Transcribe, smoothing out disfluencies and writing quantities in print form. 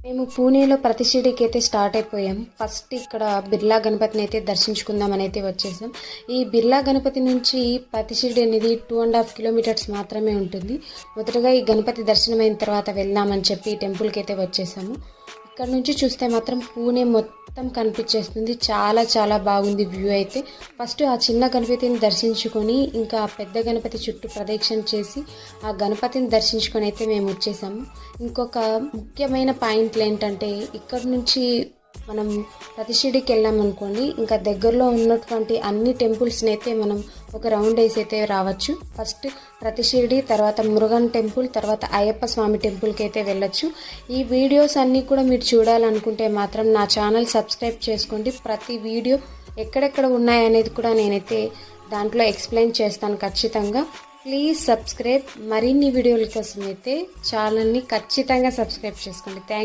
మేము పూణేలో ప్రతి షిరిడీకి అయితే స్టార్ట్ అయిపోయాం. ఫస్ట్ ఇక్కడ బిర్లా గణపతిని అయితే దర్శించుకుందామని అయితే వచ్చేసాం. ఈ బిర్లా గణపతి నుంచి ప్రతి షిరిడీ అనేది 2.5 కిలోమీటర్స్ మాత్రమే ఉంటుంది. మొదటగా ఈ గణపతి దర్శనం అయిన తర్వాత వెళ్దామని చెప్పి టెంపుల్కి అయితే వచ్చేసాము. ఇక్కడ నుంచి చూస్తే మాత్రం పూణే మొత్తం కనిపించేస్తుంది. చాలా చాలా బాగుంది వ్యూ అయితే. ఫస్ట్ ఆ చిన్న గణపతిని దర్శించుకొని ఇంకా పెద్ద గణపతి చుట్టూ ప్రదక్షిణ చేసి ఆ గణపతిని దర్శించుకొని అయితే మేము వచ్చేసాము. ఇంకొక ముఖ్యమైన పాయింట్లు ఏంటంటే ఇక్కడ నుంచి మనం ప్రతి షిరిడీకి వెళ్ళామనుకోండి, ఇంకా దగ్గరలో ఉన్నటువంటి అన్ని టెంపుల్స్ని అయితే మనం ఒక రౌండ్ వేసి అయితే రావచ్చు. ఫస్ట్ ప్రతి షిరిడీ, తర్వాత మురుగన్ టెంపుల్, తర్వాత అయ్యప్ప స్వామి టెంపుల్కి అయితే వెళ్ళొచ్చు. ఈ వీడియోస్ అన్నీ కూడా మీరు చూడాలనుకుంటే మాత్రం నా ఛానల్ సబ్స్క్రైబ్ చేసుకోండి. ప్రతి వీడియో ఎక్కడెక్కడ ఉన్నాయనేది కూడా నేనైతే దాంట్లో ఎక్స్ప్లెయిన్ చేస్తాను ఖచ్చితంగా. Please subscribe. మరిన్ని వీడియోల కోసం అయితే ఛానల్ని ఖచ్చితంగా సబ్స్క్రైబ్ చేసుకోండి. థ్యాంక్